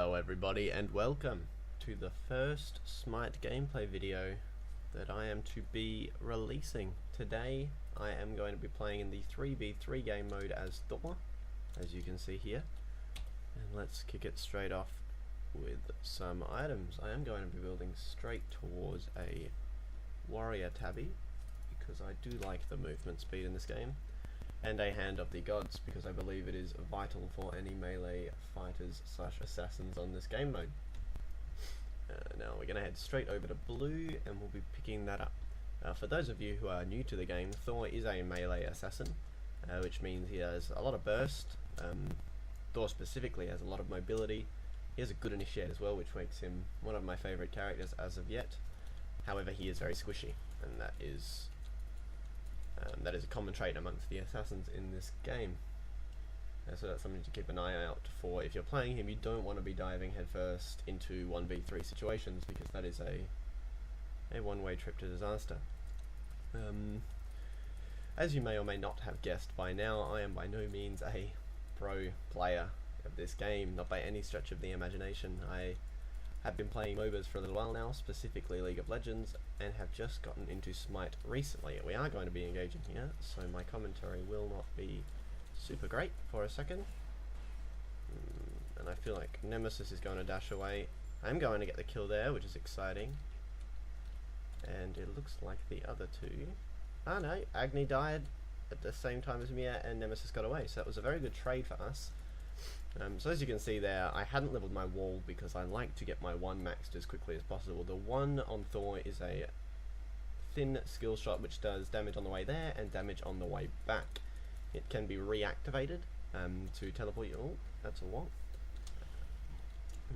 Hello everybody and welcome to the first Smite gameplay video that I am to be releasing. Today I am going to be playing in the 3v3 game mode as Thor, as you can see here. And let's kick it straight off with some items. I am going to be building straight towards a warrior tabby because I do like the movement speed in this game. And a Hand of the Gods, because I believe it is vital for any melee fighters slash assassins on this game mode. Now we're going to head straight over to blue and we'll be picking that up. For those of you who are new to the game, Thor is a melee assassin, which means he has a lot of burst. Thor specifically has a lot of mobility. He has a good initiate as well, which makes him one of my favourite characters as of yet. However, he is very squishy, and that is a common trait amongst the assassins in this game. So that's something to keep an eye out for. If you're playing him, you don't want to be diving headfirst into 1v3 situations, because that is a one-way trip to disaster. As you may or may not have guessed by now, I am by no means a pro player of this game, not by any stretch of the imagination. I have been playing MOBAs for a little while now, specifically League of Legends, and have just gotten into Smite recently. We are going to be engaging here, so my commentary will not be super great for a second. And I feel like Nemesis is going to dash away. I'm going to get the kill there, which is exciting. And it looks like the other two... Oh no, Agni died at the same time as Mia, and Nemesis got away, so that was a very good trade for us. So as you can see there, I hadn't leveled my wall because I like to get my 1 maxed as quickly as possible. The 1 on Thor is a thin skill shot which does damage on the way there and damage on the way back. It can be reactivated to teleport you. Oh, that's a lot.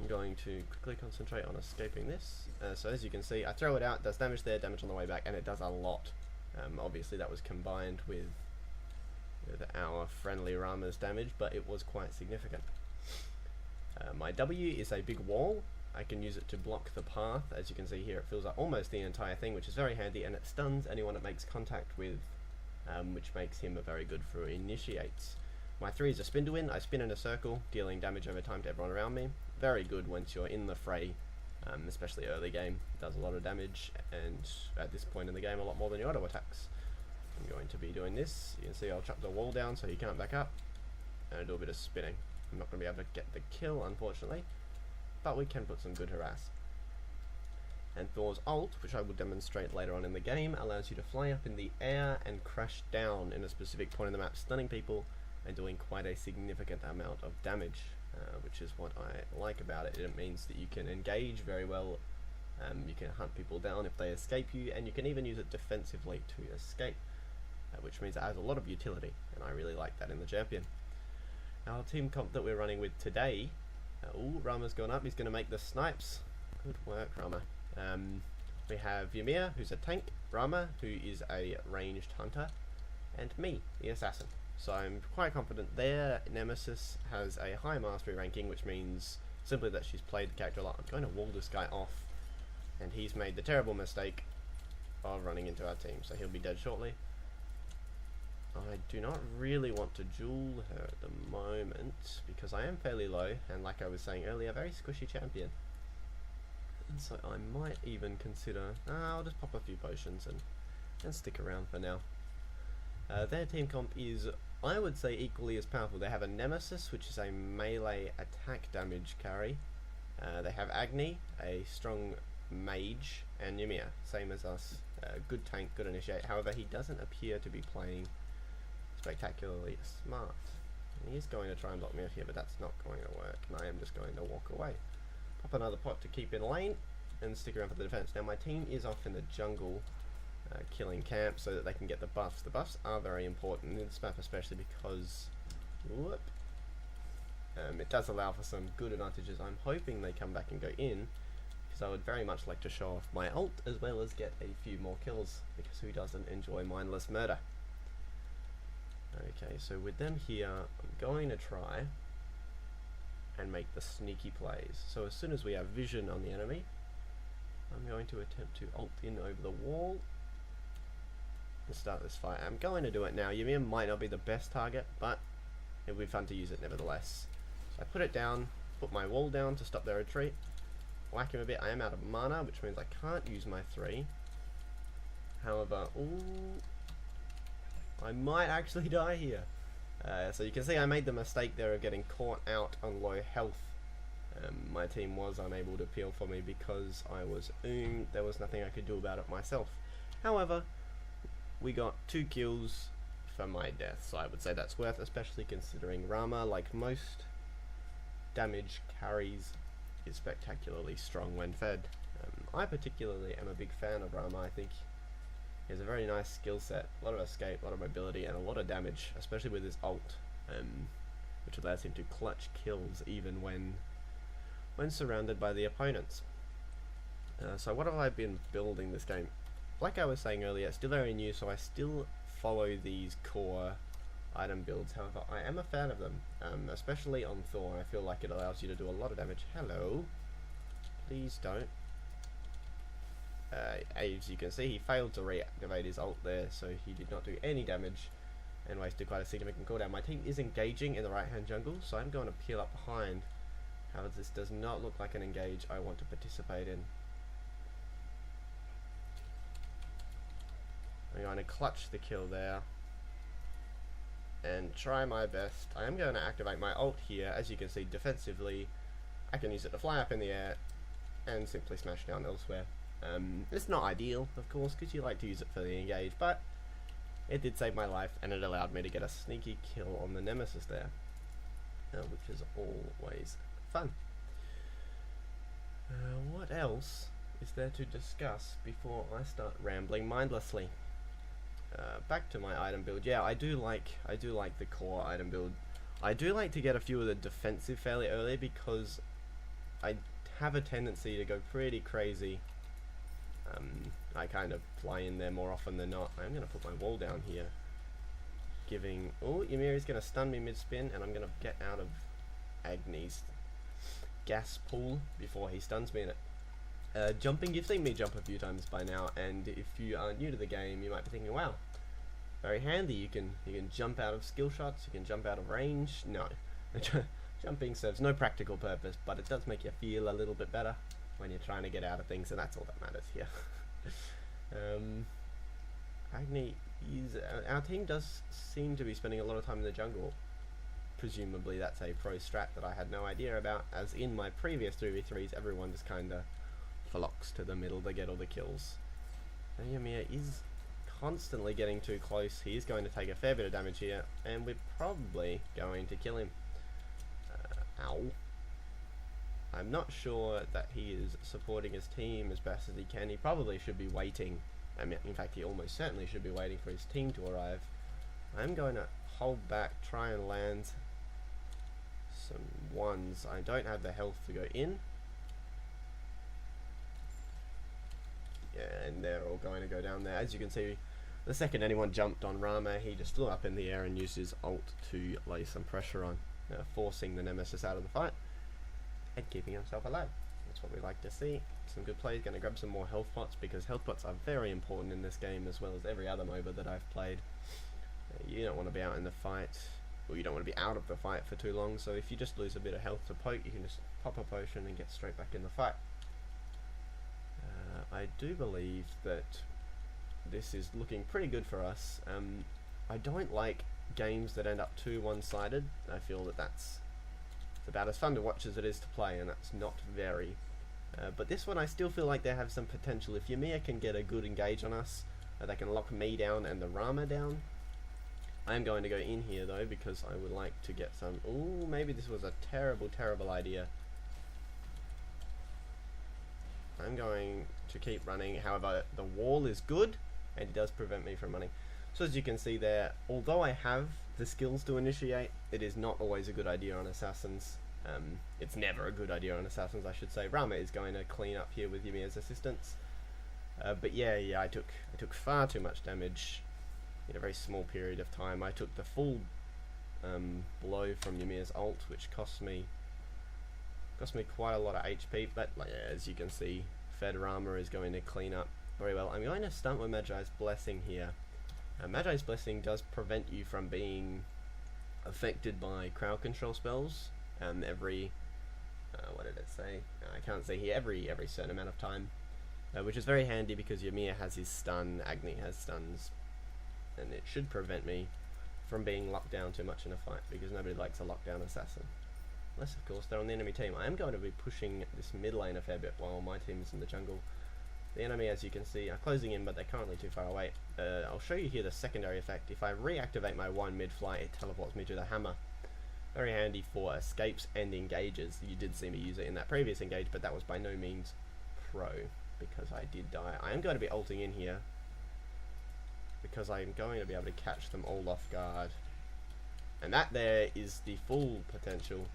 I'm going to quickly concentrate on escaping this. So as you can see, I throw it out, does damage there, damage on the way back, and it does a lot. Obviously that was combined with our friendly Rama's damage, but it was quite significant. My W is a big wall. I can use it to block the path. As you can see here, it fills up almost the entire thing, which is very handy, and it stuns anyone it makes contact with, which makes him very good for initiates. My 3 is a spin to win. I spin in a circle, dealing damage over time to everyone around me. Very good once you're in the fray, especially early game. It does a lot of damage, and at this point in the game, a lot more than your auto attacks. I'm going to be doing this. You can see I'll chop the wall down so he can't back up, and do a bit of spinning. I'm not going to be able to get the kill, unfortunately, but we can put some good harass. And Thor's ult, which I will demonstrate later on in the game, allows you to fly up in the air and crash down in a specific point in the map, stunning people and doing quite a significant amount of damage, which is what I like about it. It means that you can engage very well, you can hunt people down if they escape you, and you can even use it defensively to escape. Which means it has a lot of utility, and I really like that in the champion. Our team comp that we're running with today, Rama's gone up, he's going to make the snipes. Good work, Rama. We have Ymir, who's a tank, Rama, who is a ranged hunter, and me, the assassin. So I'm quite confident there. Nemesis has a high mastery ranking, which means simply that she's played the character a lot. I'm going to wall this guy off, and he's made the terrible mistake of running into our team, so he'll be dead shortly. I do not really want to duel her at the moment because I am fairly low, and like I was saying earlier, very squishy champion. And so I might even consider, I'll just pop a few potions and stick around for now. Their team comp is, I would say, equally as powerful. They have a Nemesis, which is a melee attack damage carry. They have Agni, a strong mage, and Ymir, same as us. Good tank, good initiate. However, he doesn't appear to be playing spectacularly smart. He is going to try and block me off here, but that's not going to work, and I am just going to walk away. Pop another pot to keep in lane, and stick around for the defense. Now my team is off in the jungle, killing camp so that they can get the buffs. The buffs are very important in this map, especially because it does allow for some good advantages. I'm hoping they come back and go in, because I would very much like to show off my ult, as well as get a few more kills, because who doesn't enjoy mindless murder? Okay, so with them here, I'm going to try and make the sneaky plays. So as soon as we have vision on the enemy, I'm going to attempt to ult in over the wall and start this fight. I'm going to do it now. Ymir might not be the best target, but it would be fun to use it nevertheless. So I put it down, put my wall down to stop their retreat. Whack him a bit. I am out of mana, which means I can't use my 3. However, ooh, I might actually die here. So you can see I made the mistake there of getting caught out on low health. My team was unable to peel for me because I was there was nothing I could do about it myself. However, we got 2 kills for my death, so I would say that's worth, especially considering Rama, like most damage carries, is spectacularly strong when fed. I particularly am a big fan of Rama. I think he has a very nice skill set, a lot of escape, a lot of mobility, and a lot of damage, especially with his ult, which allows him to clutch kills even when surrounded by the opponents. So what have I been building this game? Like I was saying earlier, it's still very new, so I still follow these core item builds. However, I am a fan of them, especially on Thor. I feel like it allows you to do a lot of damage. Hello. Please don't. As you can see, he failed to reactivate his ult there, so he did not do any damage and wasted quite a significant cooldown. My team is engaging in the right hand jungle, so I'm going to peel up behind. However, this does not look like an engage I want to participate in. I'm going to clutch the kill there and try my best. I am going to activate my ult here. As you can see, defensively, I can use it to fly up in the air and simply smash down elsewhere. It's not ideal, of course, because you like to use it for the engage, but it did save my life, and it allowed me to get a sneaky kill on the Nemesis there, which is always fun. What else is there to discuss before I start rambling mindlessly? Back to my item build. Yeah, I do like the core item build. I do like to get a few of the defensive fairly early because I have a tendency to go pretty crazy. I kind of fly in there more often than not. I'm going to put my wall down here, giving... Oh, Ymiri's going to stun me mid-spin, and I'm going to get out of Agni's gas pool before he stuns me in it. Jumping, you've seen me jump a few times by now, and if you are new to the game, you might be thinking, wow, very handy. You can jump out of skill shots, you can jump out of range. No, jumping serves no practical purpose, but it does make you feel a little bit better when you're trying to get out of things, and that's all that matters here. Agni is... our team does seem to be spending a lot of time in the jungle. Presumably that's a pro strat that I had no idea about, as in my previous 3v3s everyone just kinda flocks to the middle to get all the kills. Ymir is constantly getting too close. He is going to take a fair bit of damage here, and we're probably going to kill him. Ow. I'm not sure that he is supporting his team as best as he can. He probably should be waiting. I mean, in fact, he almost certainly should be waiting for his team to arrive. I'm going to hold back, try and land some ones. I don't have the health to go in. Yeah, and they're all going to go down there. As you can see, the second anyone jumped on Rama, he just flew up in the air and used his ult to lay some pressure on, forcing the Nemesis out of the fight and keeping himself alive. That's what we like to see. Some good plays. Going to grab some more health pots, because health pots are very important in this game, as well as every other MOBA that I've played. You don't want to be out in the fight, or you don't want to be out of the fight for too long, so if you just lose a bit of health to poke, you can just pop a potion and get straight back in the fight. I do believe that this is looking pretty good for us. I don't like games that end up too one-sided. I feel that it's about as fun to watch as it is to play, and that's not very. But this one I still feel like they have some potential. If Ymir can get a good engage on us, they can lock me down and the Rama down. I am going to go in here though, because I would like to get some... Ooh, maybe this was a terrible, terrible idea. I'm going to keep running. However, the wall is good, and it does prevent me from running. So as you can see there, although I have the skills to initiate, it is not always a good idea on assassins. It's never a good idea on assassins, I should say. Rama is going to clean up here with Ymir's assistance. But yeah, I took far too much damage in a very small period of time. I took the full blow from Ymir's ult, which cost me quite a lot of HP, but like, as you can see, Fed Rama is going to clean up very well. I'm going to stunt with Magi's Blessing here. Magi's Blessing does prevent you from being affected by crowd control spells. Every what did it say? I can't see here. Every certain amount of time, which is very handy because Ymir has his stun, Agni has stuns, and it should prevent me from being locked down too much in a fight, because nobody likes a lockdown assassin. Unless, of course, they're on the enemy team. I am going to be pushing this mid lane a fair bit while my team is in the jungle. The enemy, as you can see, are closing in, but they're currently too far away. I'll show you here the secondary effect. If I reactivate my 1 mid-flight, it teleports me to the hammer. Very handy for escapes and engages. You did see me use it in that previous engage, but that was by no means pro, because I did die. I am going to be ulting in here, because I'm going to be able to catch them all off guard. And that there is the full potential.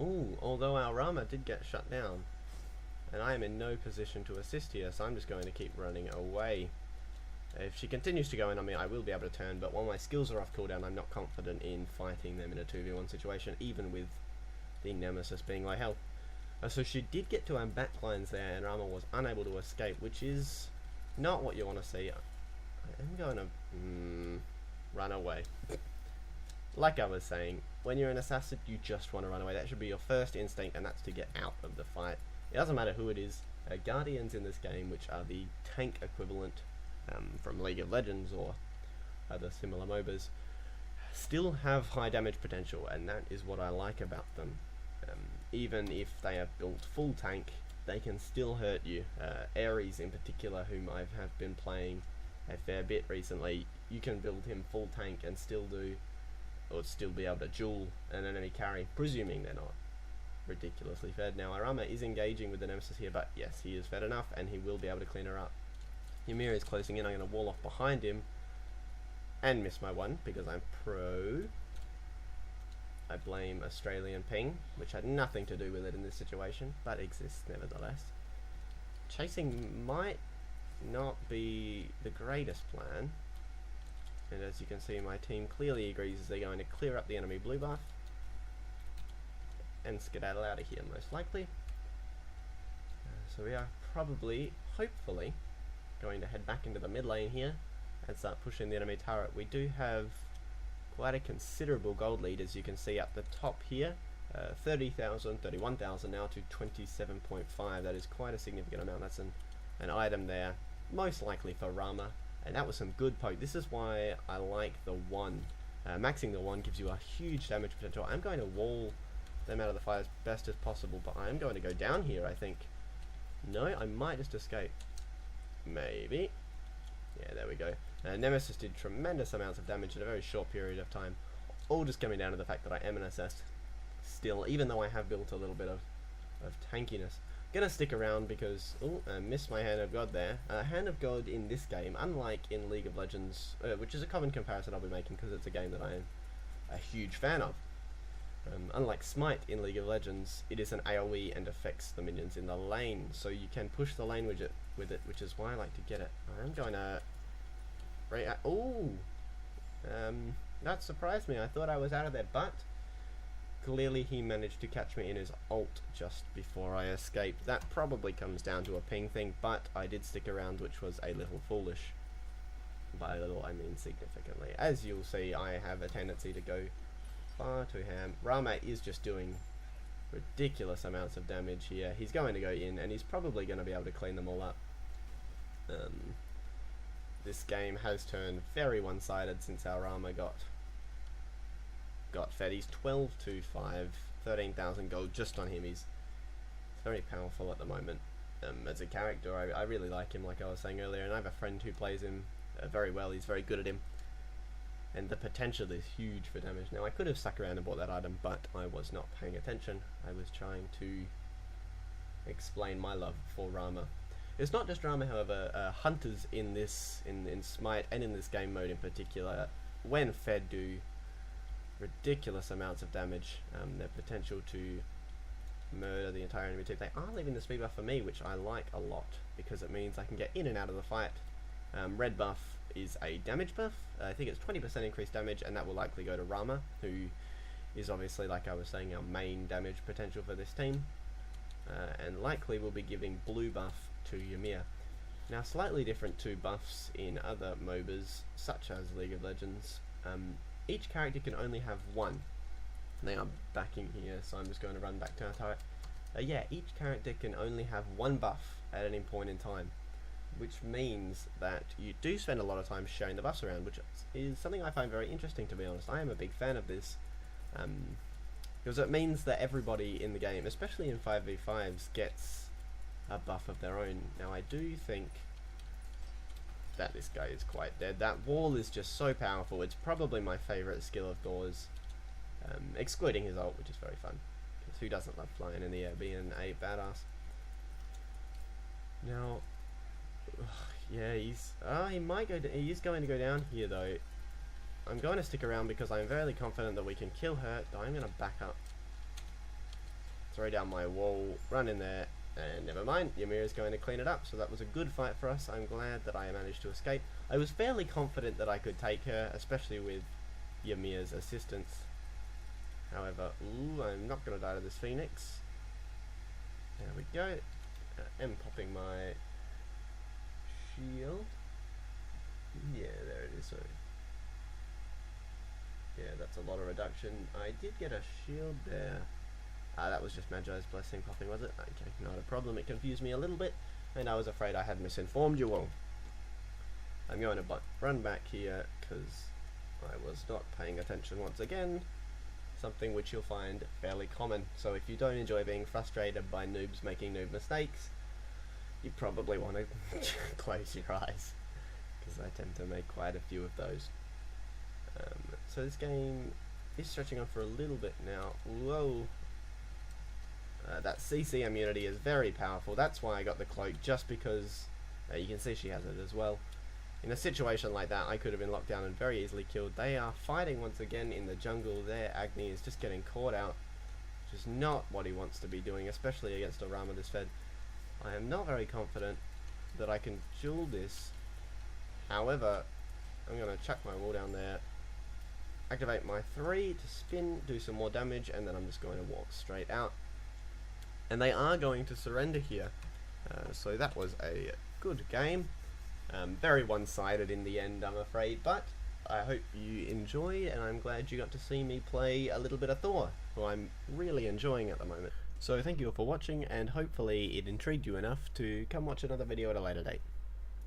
Ooh, although our Rama did get shut down. And I am in no position to assist here, so I'm just going to keep running away. If she continues to go in on me, I will be able to turn, but while my skills are off cooldown, I'm not confident in fighting them in a 2v1 situation, even with the Nemesis being low health. So she did get to our backlines there, and Rama was unable to escape, which is not what you want to see. I am going to run away. Like I was saying, when you're an assassin, you just want to run away. That should be your first instinct, and that's to get out of the fight. It doesn't matter who it is. Guardians in this game, which are the tank equivalent from League of Legends or other similar MOBAs, still have high damage potential, and that is what I like about them. Even if they are built full tank, they can still hurt you. Ares in particular, whom I have been playing a fair bit recently, you can build him full tank and still do, or still be able to duel an enemy carry, presuming they're not ridiculously fed. Now Arama is engaging with the Nemesis here, but yes, he is fed enough and he will be able to clean her up. Ymir is closing in. I'm going to wall off behind him and miss my one because I'm pro. I blame Australian ping, which had nothing to do with it in this situation, but exists nevertheless. Chasing might not be the greatest plan, and as you can see, my team clearly agrees as they're going to clear up the enemy blue buff and skedaddle out of here most likely. So we are probably, hopefully, going to head back into the mid lane here and start pushing the enemy turret. We do have quite a considerable gold lead, as you can see up the top here. 30,000, 31,000 now to 27.5. That is quite a significant amount. That's an item there, most likely for Rama, and that was some good poke. This is why I like the 1. Maxing the 1 gives you a huge damage potential. I'm going to wall them out of the fight as best as possible, but I am going to go down here, I think. No, I might just escape. Maybe. Yeah, there we go. Nemesis did tremendous amounts of damage in a very short period of time, all just coming down to the fact that I am an assist still, even though I have built a little bit of tankiness. Gonna stick around because, I missed my Hand of God there. Hand of God in this game, unlike in League of Legends, which is a common comparison I'll be making because it's a game that I am a huge fan of. Unlike Smite in League of Legends, it is an AoE and affects the minions in the lane, so you can push the lane widget with it, which is why I like to get it. I'm going to... that surprised me. I thought I was out of there, but clearly he managed to catch me in his ult just before I escaped. That probably comes down to a ping thing, but I did stick around, which was a little foolish. By a little, I mean significantly. As you'll see, I have a tendency to go far too ham. Rama is just doing ridiculous amounts of damage here. He's going to go in, and he's probably going to be able to clean them all up. This game has turned very one-sided since our Rama got fed. He's 12 to 5, 13,000 gold just on him. He's very powerful at the moment. As a character, I really like him, like I was saying earlier, and I have a friend who plays him very well. He's very good at him, and the potential is huge for damage. Now, I could have stuck around and bought that item, but I was not paying attention. I was trying to explain my love for Rama. It's not just Rama, however. Hunters in Smite and in this game mode in particular, when fed, do ridiculous amounts of damage. Their potential to murder the entire enemy team. They are leaving the speed buff for me, which I like a lot, because it means I can get in and out of the fight. Red buff is a damage buff. I think it's 20% increased damage, and that will likely go to Rama, who is obviously, like I was saying, our main damage potential for this team. And likely will be giving blue buff to Ymir. Now, slightly different to buffs in other MOBAs, such as League of Legends, each character can only have 1. They are backing here, so I'm just going to run back to our turret. Yeah, each character can only have one buff at any point in time, which means that you do spend a lot of time showing the buffs around, which is something I find very interesting, to be honest. I am a big fan of this, because it means that everybody in the game, especially in 5v5s, gets a buff of their own. Now I do think that this guy is quite dead. That wall is just so powerful. It's probably my favourite skill of Thor's, excluding his ult, which is very fun. Because who doesn't love flying in the air, being a badass? Now, yeah, he is going to go down here though. I'm going to stick around because I'm fairly confident that we can kill her. I'm going to back up, throw down my wall, run in there, and never mind, Ymir is going to clean it up. So that was a good fight for us. I'm glad that I managed to escape. I was fairly confident that I could take her, especially with Ymir's assistance. However, I'm not going to die to this Phoenix. There we go. I'm popping my shield. Yeah, there it is. So yeah, that's a lot of reduction. I did get a shield there. That was just Magi's blessing popping, was it? Okay, not a problem. It confused me a little bit, and I was afraid I had misinformed you all. I'm going to run back here because I was not paying attention once again. Something which you'll find fairly common. So if you don't enjoy being frustrated by noobs making noob mistakes, you probably want to close your eyes, because I tend to make quite a few of those. So this game is stretching on for a little bit now. Whoa. That CC immunity is very powerful. That's why I got the cloak, just because you can see she has it as well. In a situation like that, I could have been locked down and very easily killed. They are fighting once again in the jungle there. Agni is just getting caught out, which is not what he wants to be doing, especially against a Rama this fed. I am not very confident that I can duel this. However, I'm going to chuck my wall down there, activate my 3 to spin, do some more damage, and then I'm just going to walk straight out. And they are going to surrender here. So that was a good game. Very one-sided in the end, I'm afraid, but I hope you enjoy, and I'm glad you got to see me play a little bit of Thor, who I'm really enjoying at the moment. So thank you all for watching, and hopefully it intrigued you enough to come watch another video at a later date.